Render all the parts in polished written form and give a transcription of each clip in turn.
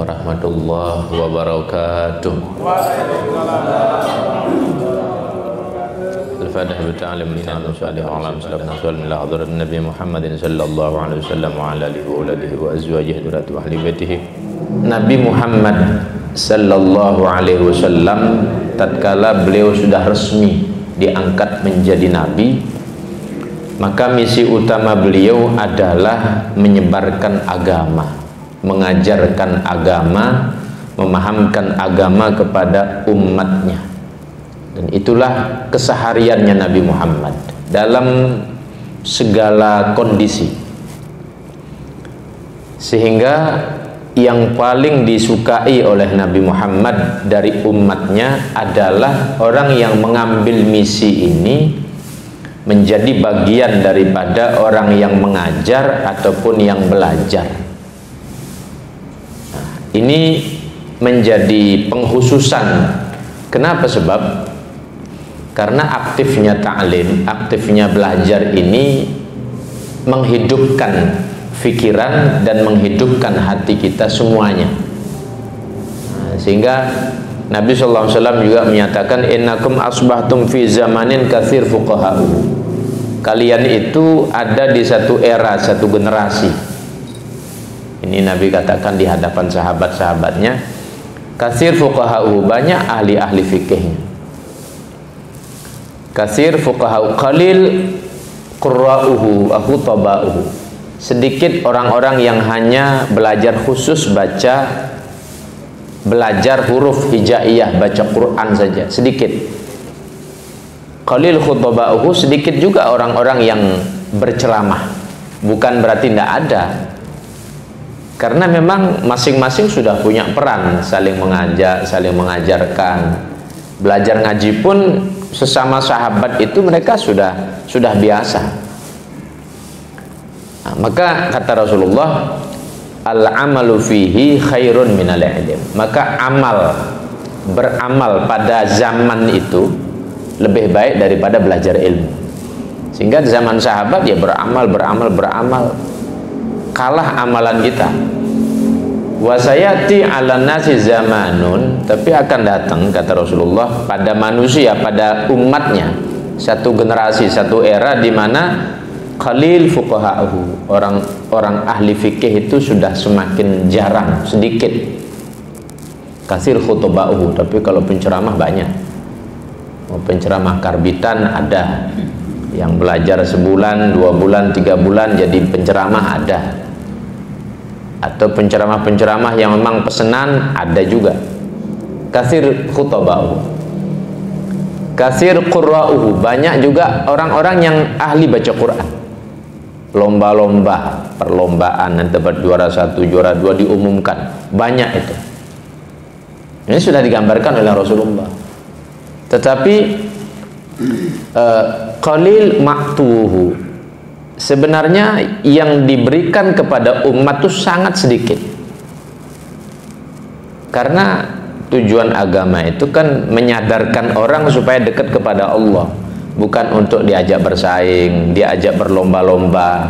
warahmatullahi wabarakatuh. Al-Fatihah bi ta'lim lisan salih alam sallallahu alaihi wa sallam Nabi Muhammadin sallallahu alaihi wasallam wa ala alihi wa alihi wa azwajihi wa ahli baitihi. Nabi Muhammad sallallahu alaihi wasallam tatkala beliau sudah resmi diangkat menjadi nabi, maka misi utama beliau adalah menyebarkan agama, mengajarkan agama, memahamkan agama kepada umatnya. Dan itulah kesehariannya Nabi Muhammad dalam segala kondisi. Sehingga yang paling disukai oleh Nabi Muhammad dari umatnya adalah orang yang mengambil misi ini menjadi bagian daripada orang yang mengajar ataupun yang belajar. Nah, ini menjadi pengkhususan. Kenapa? Sebab karena aktifnya ta'lim, aktifnya belajar ini menghidupkan pikiran dan menghidupkan hati kita semuanya. Nah, sehingga Nabi sallallahu alaihi wasallam juga menyatakan innakum asbahtum fi zamanin katsir fuqaha'u. Kalian itu ada di satu era, satu generasi. Ini Nabi katakan di hadapan sahabat-sahabatnya, katsir fuqaha'u, banyak ahli-ahli fikihnya. Katsir fuqaha'u qalil qurra'uhu wa khutaba'uhu. Sedikit orang-orang yang hanya belajar khusus baca, belajar huruf hijaiyah, baca Quran saja, sedikit. Qalil khutaba'uhu, sedikit juga orang-orang yang berceramah. Bukan berarti tidak ada, karena memang masing-masing sudah punya peran, saling mengajak, saling mengajarkan. Belajar ngaji pun sesama sahabat itu mereka sudah biasa. Nah, maka kata Rasulullah, al-amalu fihi khairun minal ilm. Maka beramal pada zaman itu lebih baik daripada belajar ilmu. Sehingga zaman sahabat ya beramal, kalah amalan kita. Wasayati ala nasi zamanun, tapi akan datang kata Rasulullah pada manusia, pada umatnya, satu generasi, satu era di mana qalil fuqaha'uhu, orang ahli fikih itu sudah semakin jarang, sedikit. Katsir khutaba'uhu, tapi kalau penceramah banyak. Penceramah karbitan ada, yang belajar sebulan, 2 bulan, 3 bulan jadi penceramah ada, atau penceramah-penceramah yang memang pesanan ada juga. Katsir khutaba'uhu, katsir qurra'uhu, banyak juga orang-orang yang ahli baca Quran. Lomba-lomba, perlombaan, nanti dapat juara 1, juara 2 diumumkan, banyak itu. Ini sudah digambarkan oleh Rasulullah. Tetapi qalil ma'tuhu, sebenarnya yang diberikan kepada umat itu sangat sedikit. Karena tujuan agama itu kan menyadarkan orang supaya dekat kepada Allah, bukan untuk diajak bersaing, diajak berlomba-lomba,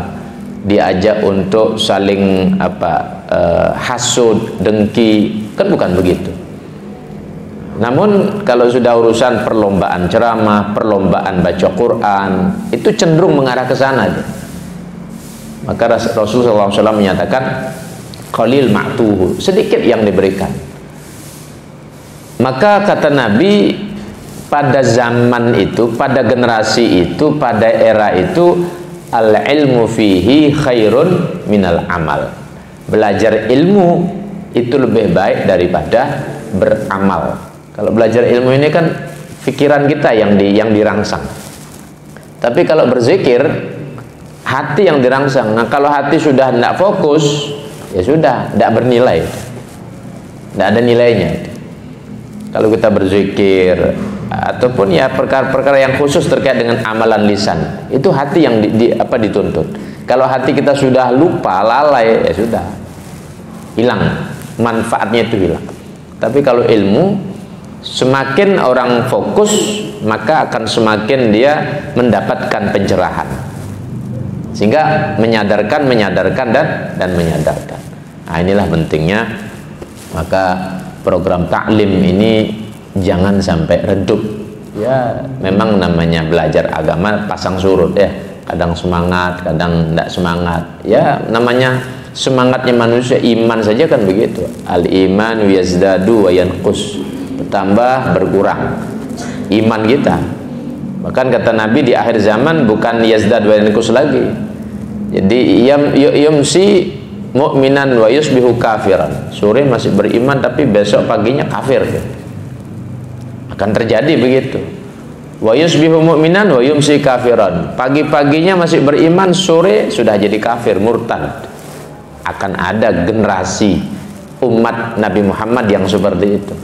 diajak untuk saling hasud, dengki, kan bukan begitu. Namun kalau sudah urusan perlombaan ceramah, perlombaan baca Quran, itu cenderung mengarah ke sana. Maka Rasulullah SAW menyatakan qalil ma'tuhu, sedikit yang diberikan. Maka kata Nabi, pada zaman itu, pada generasi itu, pada era itu, al-ilmu fihi khairun minal amal. Belajar ilmu itu lebih baik daripada beramal. Kalau belajar ilmu ini kan pikiran kita yang dirangsang. Tapi kalau berzikir, hati yang dirangsang. Nah, kalau hati sudah tidak fokus, ya sudah, tidak bernilai, tidak ada nilainya. Kalau kita berzikir ataupun ya perkara-perkara yang khusus terkait dengan amalan lisan, itu hati yang dituntut. Kalau hati kita sudah lupa, lalai, ya sudah, hilang, manfaatnya itu hilang. Tapi kalau ilmu, semakin orang fokus, maka akan semakin dia mendapatkan pencerahan, sehingga menyadarkan dan menyadarkan. Nah, inilah pentingnya Maka program taklim ini jangan sampai redup. Ya, memang namanya belajar agama pasang surut ya. Kadang semangat, kadang tidak semangat. Ya, namanya semangatnya manusia, iman saja kan begitu. Al-iman yazdadu wa yanqus. Bertambah, berkurang iman kita. Bahkan kata Nabi di akhir zaman bukan yazdad wa yanqus lagi. Jadi yumsi mu'minan wa yusbihu kafiran. Sore masih beriman tapi besok paginya kafir. Akan terjadi begitu. Wa yusbihu mu'minan wa yumsi kafiran. Pagi-paginya masih beriman, sore sudah jadi kafir, murtad. Akan ada generasi umat Nabi Muhammad yang seperti itu.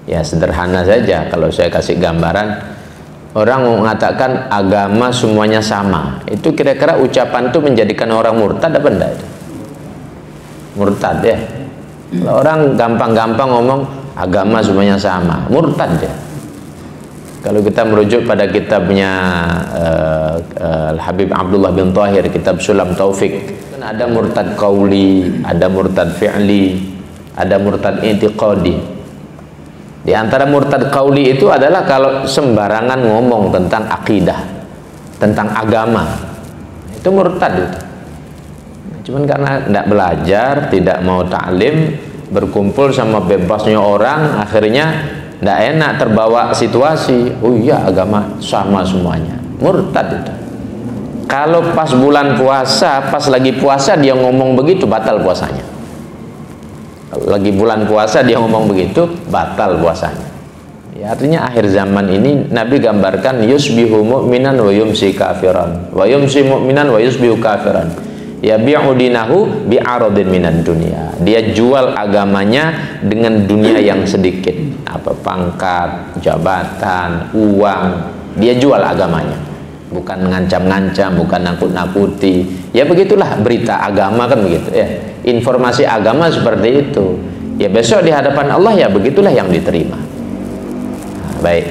Ya, sederhana saja kalau saya kasih gambaran. Orang mengatakan agama semuanya sama. Itu kira-kira ucapan itu menjadikan orang murtad apa enggak itu? Murtad ya. Kalau orang gampang-gampang ngomong agama semuanya sama, murtad ya. Kalau kita merujuk pada kitabnya Habib Abdullah bin Tahir, kitab Sulam Taufik, kan ada murtad qauli, ada murtad fi'li, ada murtad i'tiqadi. Di antara murtad qauli itu adalah kalau sembarangan ngomong tentang akidah, tentang agama, itu murtad itu. Cuman karena tidak belajar, tidak mau taklim, berkumpul sama bebasnya orang, akhirnya tidak enak, terbawa situasi. Oh iya, agama sama semuanya, murtad itu. Kalau pas bulan puasa, pas lagi puasa dia ngomong begitu, batal puasanya. Kalau lagi bulan puasa dia ngomong begitu, batal puasanya. Ya, artinya akhir zaman ini Nabi gambarkan yusbihu mu'minan wa yumsi kafiran, wa yumsi mu'minan wa yusbihu kafiran. Ya bi'u dinahu bi'aradin minad dunia. Dia jual agamanya dengan dunia yang sedikit. Apa pangkat, jabatan, uang, dia jual agamanya. Bukan ngancam-ngancam, bukan nakut-nakuti. Ya begitulah berita agama kan begitu ya. Informasi agama seperti itu. Ya besok di hadapan Allah ya begitulah yang diterima. Nah, baik.